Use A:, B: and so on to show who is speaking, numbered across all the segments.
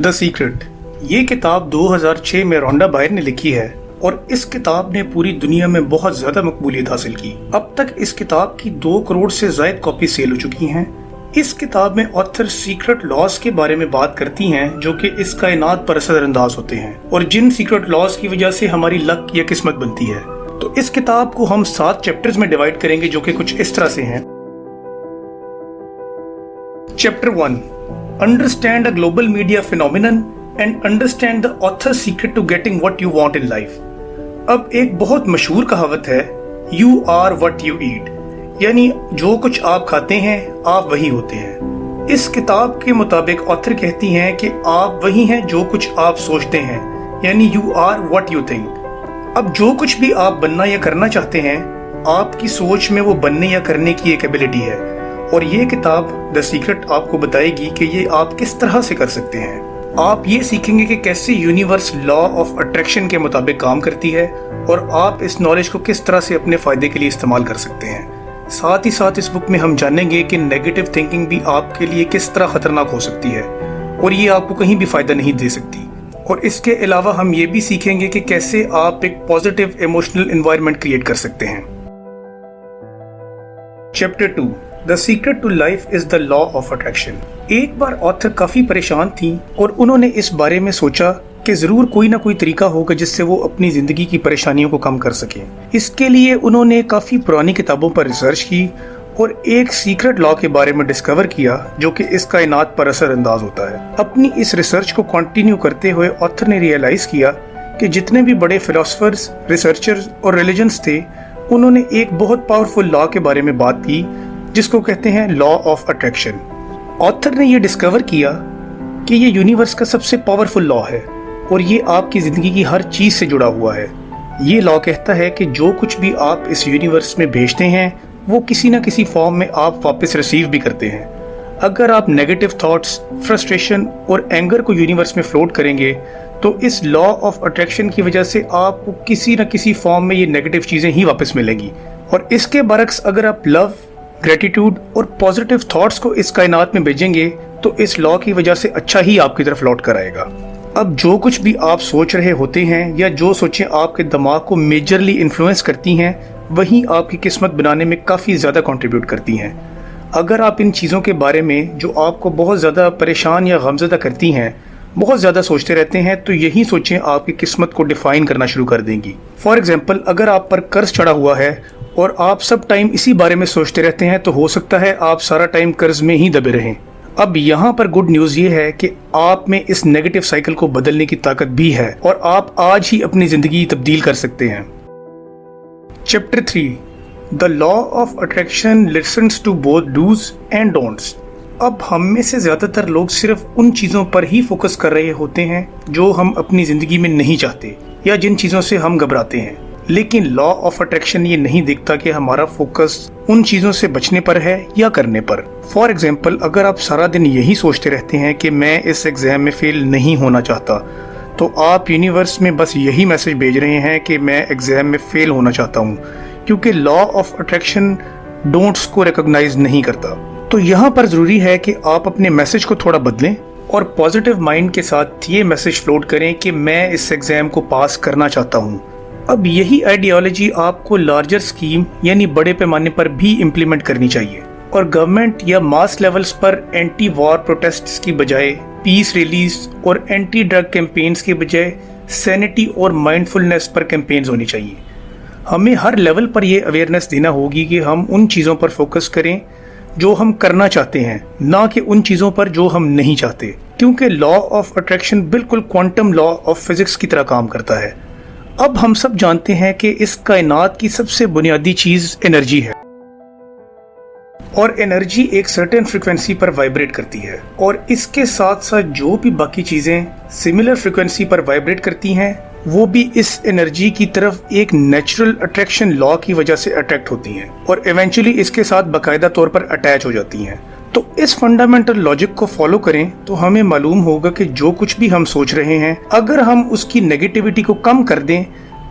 A: The secret ये किताब 2006 में रोंडा बायर ने लिखी है और इस किताब ने पूरी दुनिया में बहुत ज्यादा मकबूलियत हासिल की। अब तक इस किताब की 2 करोड़ से ज्यादा कॉपी सेल हो चुकी हैं। इस किताब में ऑथर सीक्रेट लॉज के बारे में बात करती हैं जो कि इस कायनात पर असरअंदाज होते हैं और जिन सीक्रेट लॉज की वजह से हमारी लक या किस्मत बनती है। तो इस किताब को हम 7 चैप्टर्स में डिवाइड करेंगे जो कि कुछ इस तरह से हैं। Chapter 1, understand a global media phenomenon and understand the author's secret to getting what you want in life. अब एक बहुत मशहूर कहावत है, you are what you eat, यानी जो कुछ आप खाते हैं आप वही होते हैं। इस किताब के मुताबिक ऑथर कहती हैं कि आप वही हैं जो कुछ आप सोचते हैं, यानी you are what you think. अब जो कुछ भी आप बनना या करना चाहते हैं, आपकी सोच में वो बनने या करने की एक एबिलिटी है और ये किताब द सीक्रेट आपको बताएगी कि ये आप किस तरह से कर सकते हैं। आप ये सीखेंगे कि कैसे यूनिवर्स लॉ ऑफ अट्रैक्शन के मुताबिक काम करती है और आप इस नॉलेज को किस तरह से अपने फायदे के लिए इस्तेमाल कर सकते हैं। साथ ही साथ इस बुक में हम जानेंगे कि नेगेटिव थिंकिंग भी आपके लिए किस तरह खतरनाक हो सकती है और ये आपको कहीं भी फायदा नहीं दे सकती। और इसके अलावा हम ये भी सीखेंगे कि कैसे आप एक पॉजिटिव इमोशनल एनवायरनमेंट क्रिएट कर सकते हैं। Chapter 2, the secret to life is the law of attraction. एक बार ऑथर काफी परेशान थी और उन्होंने इस बारे में सोचा कि जरूर कोई ना कोई तरीका होगा जिससे वो अपनी जिंदगी की परेशानियों को कम कर सकें। इसके लिए उन्होंने काफी पुरानी किताबों पर रिसर्च की और एक सीक्रेट लॉ के बारे में डिस्कवर किया जो कि इस कायनात पर असरअंदाज होता है। अपनी इस रिसर्च को कंटिन्यू करते हुए ऑथर ने रियलाइज किया कि जितने भी बड़े फिलोसफर्स, रिसर्चर्स और रिलीजन्स थे, उन्होंने एक बहुत पावरफुल लॉ के बारे में बात की जिसको कहते हैं लॉ ऑफ अट्रैक्शन। ऑथर ने ये डिस्कवर किया कि ये यूनिवर्स का सबसे पावरफुल लॉ है और ये आपकी जिंदगी की हर चीज से जुड़ा हुआ है। ये लॉ कहता है कि जो कुछ भी आप इस यूनिवर्स में भेजते हैं वो किसी न किसी फॉर्म में आप वापस रिसीव भी करते हैं। अगर आप नेगेटिव थॉट्स, फ्रस्ट्रेशन और एंगर को यूनिवर्स में फ्लोट करेंगे तो इस लॉ ऑफ अट्रैक्शन की वजह से आपको किसी न किसी फॉर्म में ये नेगेटिव चीजें ही वापस मिलेंगी। और इसके बरक्स अगर आप लव, ग्रेटिट्यूड और पॉजिटिव थॉट्स को इस कायनात में भेजेंगे तो इस लॉ की वजह से अच्छा ही आपकी तरफ लौट कर आएगा। अब जो कुछ भी आप सोच रहे होते हैं या जो सोचें आपके दिमाग को मेजरली इन्फ्लुएंस करती हैं, वही आपकी किस्मत बनाने में काफ़ी ज़्यादा कंट्रीब्यूट करती हैं। अगर आप इन चीज़ों के बारे में जो आपको बहुत ज़्यादा परेशान या गमज़दा करती हैं बहुत ज़्यादा सोचते रहते हैं तो यही सोचें आपकी किस्मत को डिफाइन करना शुरू कर देंगी। फॉर एग्जाम्पल, अगर आप पर कर्ज चढ़ा हुआ है और आप सब टाइम इसी बारे में सोचते रहते हैं तो हो सकता है आप सारा टाइम कर्ज में ही दबे रहें। अब यहाँ पर गुड न्यूज़ ये है कि आप में इस नेगेटिव साइकिल को बदलने की ताकत भी है और आप आज ही अपनी जिंदगी तब्दील कर सकते हैं। Chapter 3, the law of attraction listens to both dos and don'ts. अब हम में से ज्यादातर लोग सिर्फ उन चीजों पर ही फोकस कर रहे होते हैं जो हम अपनी जिंदगी में नहीं चाहते या जिन चीजों से हम घबराते हैं, लेकिन लॉ ऑफ अट्रैक्शन ये नहीं देखता कि हमारा फोकस उन चीजों से बचने पर है या करने पर। फॉर एग्जाम्पल, अगर आप सारा दिन यही सोचते रहते हैं कि मैं इस एग्जाम में फेल नहीं होना चाहता, तो आप यूनिवर्स में बस यही मैसेज भेज रहे हैं कि मैं एग्जाम में फेल होना चाहता हूँ, क्योंकि लॉ ऑफ अट्रैक्शन डोंट्स को रिकॉग्नाइज नहीं करता। तो यहाँ पर जरूरी है कि आप अपने मैसेज को थोड़ा बदलें और पॉजिटिव माइंड के साथ ये मैसेज फ्लोट करें कि मैं इस एग्जाम को पास करना चाहता हूँ। अब यही आइडियोलॉजी आपको लार्जर स्कीम यानी बड़े पैमाने पर भी इम्प्लीमेंट करनी चाहिए और गवर्नमेंट या मास लेवल्स पर एंटी वॉर प्रोटेस्ट्स की बजाय पीस रैलीज और एंटी ड्रग कैंपेन्स के बजाय सैनिटी और माइंडफुलनेस पर कैंपेन्स होनी चाहिए। हमें हर लेवल पर यह अवेयरनेस देना होगी कि हम उन चीज़ों पर फोकस करें जो हम करना चाहते हैं, ना कि उन चीज़ों पर जो हम नहीं चाहते, क्योंकि लॉ ऑफ अट्रैक्शन बिल्कुल क्वांटम लॉ ऑफ फिजिक्स की तरह काम करता है। अब हम सब जानते हैं कि इस कायनात की सबसे बुनियादी चीज एनर्जी है और एनर्जी एक सर्टेन फ्रीक्वेंसी पर वाइब्रेट करती है और इसके साथ साथ जो भी बाकी चीजें सिमिलर फ्रीक्वेंसी पर वाइब्रेट करती हैं वो भी इस एनर्जी की तरफ एक नेचुरल अट्रैक्शन लॉ की वजह से अट्रैक्ट होती हैं और इवेंचुअली इसके साथ बाकायदा तौर पर अटैच हो जाती हैं। तो इस फंडामेंटल लॉजिक को फॉलो करें तो हमें मालूम होगा कि जो कुछ भी हम सोच रहे हैं, अगर हम उसकी नेगेटिविटी को कम कर दें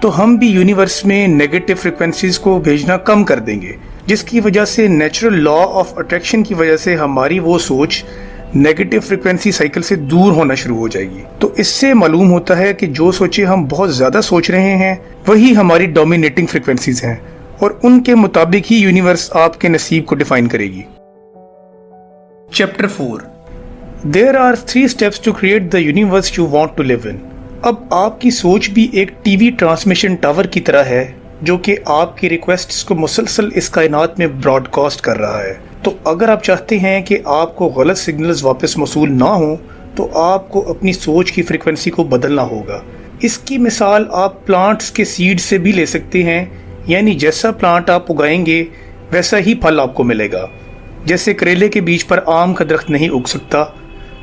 A: तो हम भी यूनिवर्स में नेगेटिव फ्रिक्वेंसीज को भेजना कम कर देंगे, जिसकी वजह से नेचुरल लॉ ऑफ अट्रैक्शन की वजह से हमारी वो सोच नेगेटिव फ्रीक्वेंसी साइकिल से दूर होना शुरू हो जाएगी। तो इससे मालूम होता है कि जो सोचे हम बहुत ज्यादा सोच रहे हैं वही हमारी डोमिनेटिंग फ्रीक्वेंसीज हैं और उनके मुताबिक ही यूनिवर्स आपके नसीब को डिफाइन करेगी। Chapter 4 there are 3 steps to create the universe you want to live in. अब आपकी सोच भी एक टीवी ट्रांसमिशन टावर की तरह है जो कि आपकी रिक्वेस्ट्स को मुसलसल इस कायनात में ब्रॉडकास्ट कर रहा है। तो अगर आप चाहते हैं कि आपको गलत सिग्नल्स वापस मौसूल ना हो तो आपको अपनी सोच की फ्रीक्वेंसी को बदलना होगा। इसकी मिसाल आप प्लांट्स के सीड से भी ले सकते हैं, यानी जैसा प्लांट आप उगाएंगे वैसा ही फल आपको मिलेगा। जैसे करेले के बीज पर आम का दरख्त नहीं उग सकता,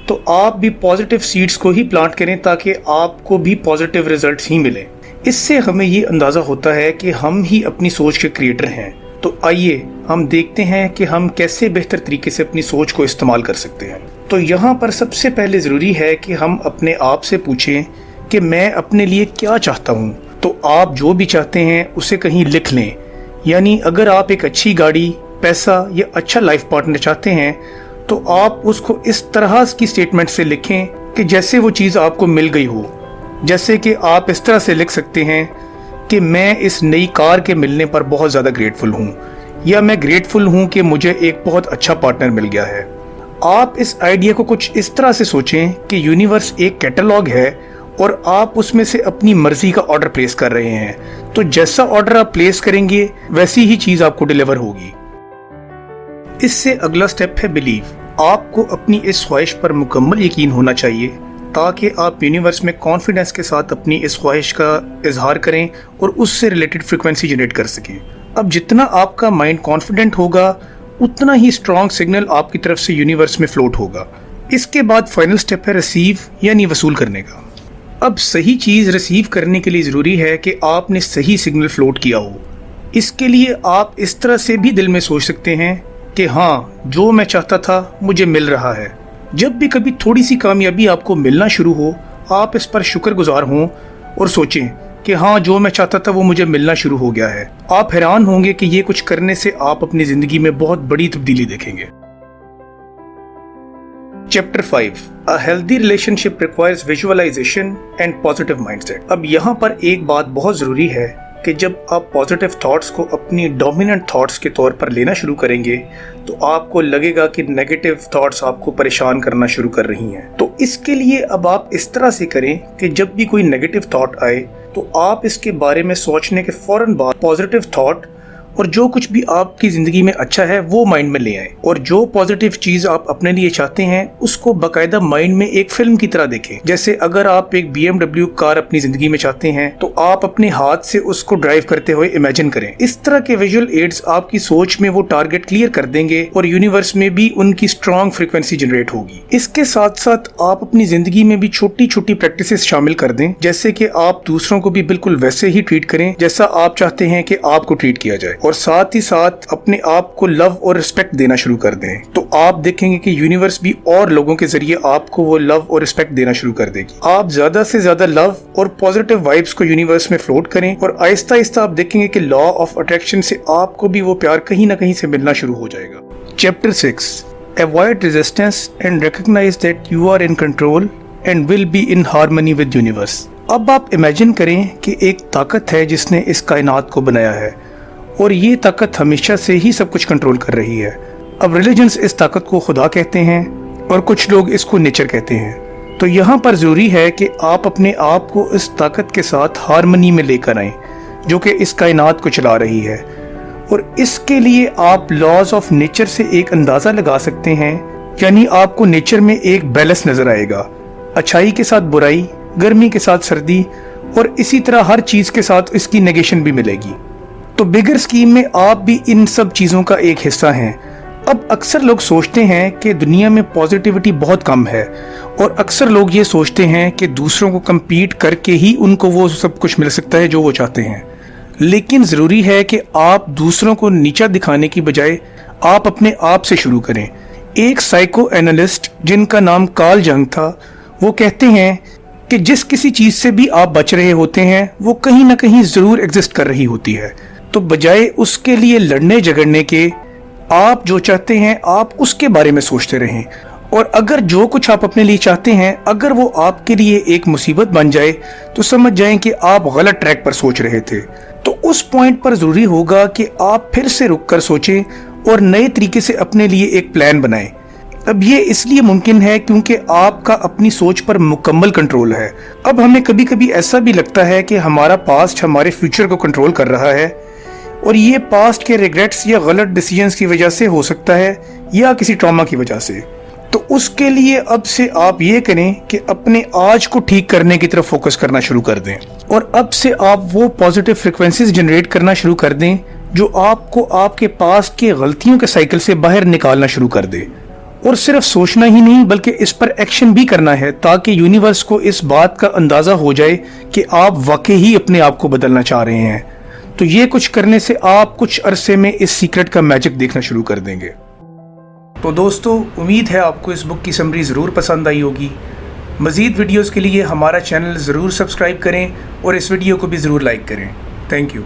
A: तो आप भी पॉजिटिव सीड्स को ही प्लांट करें ताकि आपको भी पॉजिटिव रिजल्ट्स ही मिलें। इससे हमें ये अंदाज़ा होता है कि हम ही अपनी सोच के क्रिएटर हैं। तो आइए हम देखते हैं कि हम कैसे बेहतर तरीके से अपनी सोच को इस्तेमाल कर सकते हैं। तो यहाँ पर सबसे पहले ज़रूरी है कि हम अपने आप से पूछें कि मैं अपने लिए क्या चाहता हूँ। तो आप जो भी चाहते हैं उसे कहीं लिख लें। यानी अगर आप एक अच्छी गाड़ी, पैसा या अच्छा लाइफ पार्टनर चाहते हैं तो आप उसको इस तरह की स्टेटमेंट से लिखें कि जैसे वो चीज़ आपको मिल गई हो। जैसे कि आप इस तरह से लिख सकते हैं कि मैं इस नई कार के मिलने पर बहुत ज़्यादा ग्रेटफुल हूँ, या मैं ग्रेटफुल हूँ कि मुझे एक बहुत अच्छा पार्टनर मिल गया है। आप इस आइडिया को कुछ इस तरह से सोचें कि यूनिवर्स एक कैटलॉग है और आप उसमें से अपनी मर्जी का ऑर्डर प्लेस कर रहे हैं। तो जैसा ऑर्डर आप प्लेस करेंगे वैसी ही चीज़ आपको डिलीवर होगी। इससे अगला स्टेप है बिलीव। आपको अपनी इस ख्वाहिश पर मुकम्मल यकीन होना चाहिए ताकि आप यूनिवर्स में कॉन्फिडेंस के साथ अपनी इस ख्वाहिश का इजहार करें और उससे रिलेटेड फ्रीक्वेंसी जनरेट कर सकें। अब जितना आपका माइंड कॉन्फिडेंट होगा उतना ही स्ट्रॉन्ग सिग्नल आपकी तरफ से यूनिवर्स में फ्लोट होगा। इसके बाद फाइनल स्टेप है रिसीव, यानी वसूल करने का। अब सही चीज़ रिसीव करने के लिए ज़रूरी है कि आपने सही सिग्नल फ्लोट किया हो। इसके लिए आप इस तरह से भी दिल में सोच सकते हैं कि हाँ, जो मैं चाहता था मुझे मिल रहा है। जब भी कभी थोड़ी सी कामयाबी आपको मिलना शुरू हो, आप इस पर शुक्रगुजार हों और सोचें कि हाँ, जो मैं चाहता था वो मुझे मिलना शुरू हो गया है। आप हैरान होंगे कि ये कुछ करने से आप अपनी जिंदगी में बहुत बड़ी तब्दीली देखेंगे। Chapter 5 a healthy relationship requires visualisation and positive mindset. अब यहाँ पर एक बात बहुत ज़रूरी है कि जब आप पॉजिटिव थॉट्स को अपनी डोमिनेंट थॉट्स के तौर पर लेना शुरू करेंगे तो आपको लगेगा कि नेगेटिव थॉट्स आपको परेशान करना शुरू कर रही हैं। तो इसके लिए अब आप इस तरह से करें कि जब भी कोई नेगेटिव थॉट आए तो आप इसके बारे में सोचने के फौरन बाद पॉजिटिव थॉट और जो कुछ भी आपकी ज़िंदगी में अच्छा है वो माइंड में ले आएं। और जो पॉजिटिव चीज़ आप अपने लिए चाहते हैं उसको बाकायदा माइंड में एक फिल्म की तरह देखें। जैसे अगर आप एक BMW कार अपनी ज़िंदगी में चाहते हैं तो आप अपने हाथ से उसको ड्राइव करते हुए इमेजिन करें। इस तरह के विजुअल एड्स आपकी सोच में वो टारगेट क्लियर कर देंगे और यूनिवर्स में भी उनकी स्ट्रॉन्ग फ्रीक्वेंसी जनरेट होगी। इसके साथ साथ आप अपनी ज़िंदगी में भी छोटी छोटी प्रैक्टिसेस शामिल कर दें, जैसे कि आप दूसरों को भी बिल्कुल वैसे ही ट्रीट करें जैसा आप चाहते हैं कि आपको ट्रीट किया जाए, और साथ ही साथ अपने आप को लव और रिस्पेक्ट देना शुरू कर दें। तो आप देखेंगे कि यूनिवर्स भी और लोगों के जरिए आपको वो लव और रिस्पेक्ट देना शुरू कर देगी। आप ज्यादा से ज्यादा लव और पॉजिटिव वाइब्स को यूनिवर्स में फ्लोट करें और आहिस्ता आहिस्ता आप देखेंगे कि लॉ ऑफ अट्रैक्शन से आपको भी वो प्यार कहीं ना कहीं से मिलना शुरू हो जाएगा। Chapter 6 avoid resistance and recognise that you are in control and will be in harmony with universe. अब आप इमेजिन करें कि एक ताकत है जिसने इस कायनात को बनाया है और ये ताकत हमेशा से ही सब कुछ कंट्रोल कर रही है। अब रिलीजन्स इस ताकत को खुदा कहते हैं और कुछ लोग इसको नेचर कहते हैं। तो यहाँ पर ज़रूरी है कि आप अपने आप को इस ताकत के साथ हार्मनी में लेकर आएं जो कि इस कायनात को चला रही है। और इसके लिए आप लॉज ऑफ नेचर से एक अंदाज़ा लगा सकते हैं, यानी आपको नेचर में एक बैलेंस नज़र आएगा, अच्छाई के साथ बुराई, गर्मी के साथ सर्दी, और इसी तरह हर चीज़ के साथ इसकी नेगेशन भी मिलेगी। तो बिगर स्कीम में आप भी इन सब चीज़ों का एक हिस्सा हैं। अब अक्सर लोग सोचते हैं कि दुनिया में पॉजिटिविटी बहुत कम है और अक्सर लोग ये सोचते हैं कि दूसरों को compete करके ही उनको वो सब कुछ मिल सकता है जो वो चाहते हैं। लेकिन ज़रूरी है कि आप दूसरों को नीचा दिखाने की बजाय आप अपने आप से शुरू करें। एक साइको एनालिस्ट जिनका नाम कार्ल जंग था, वो कहते हैं कि जिस किसी चीज़ से भी आप बच रहे होते हैं वो कहीं ना कहीं ज़रूर एग्जिस्ट कर रही होती है। तो बजाय उसके लिए लड़ने झगड़ने के, आप जो चाहते हैं आप उसके बारे में सोचते रहें। اور اگر جو کچھ آپ اپنے لیے چاہتے ہیں اگر وہ آپ کے لیے ایک مصیبت بن جائے تو سمجھ جائیں کہ آپ غلط ٹریک پر سوچ رہے تھے۔ تو اس پوائنٹ پر ضروری ہوگا کہ آپ پھر سے رک کر سوچیں اور نئے طریقے سے اپنے لیے ایک پلان بنائیں۔ اب یہ اس لیے ممکن ہے کیونکہ آپ کا اپنی سوچ پر مکمل کنٹرول ہے۔ اب ہمیں کبھی کبھی ایسا بھی لگتا ہے کہ ہمارا پاسٹ ہمارے فیوچر کو کنٹرول کر رہا ہے، اور یہ پاسٹ کے ریگریٹس یا غلط ڈیسیجنز کی وجہ سے ہو سکتا ہے یا کسی ٹراما کی وجہ سے۔ تو اس کے لیے اب سے آپ یہ کریں کہ اپنے آج کو ٹھیک کرنے کی طرف فوکس کرنا شروع کر دیں، اور اب سے آپ وہ پازیٹیو فریکوینسیز جنریٹ کرنا شروع کر دیں جو آپ کو آپ کے پاسٹ کے غلطیوں کے سائیکل سے باہر نکالنا شروع کر دے۔ اور صرف سوچنا ہی نہیں بلکہ اس پر ایکشن بھی کرنا ہے تاکہ یونیورس کو اس بات کا اندازہ ہو جائے کہ آپ واقعی ہی اپنے آپ کو بدلنا چاہ رہے ہیں۔ تو یہ کچھ کرنے سے آپ کچھ عرصے میں اس سیکرٹ کا میجک دیکھنا شروع کر دیں گے۔ تو دوستو، امید ہے آپ کو اس بک کی سمری ضرور پسند آئی ہوگی۔ مزید ویڈیوز کے لیے ہمارا چینل ضرور سبسکرائب کریں اور اس ویڈیو کو بھی ضرور لائک کریں۔ Thank you.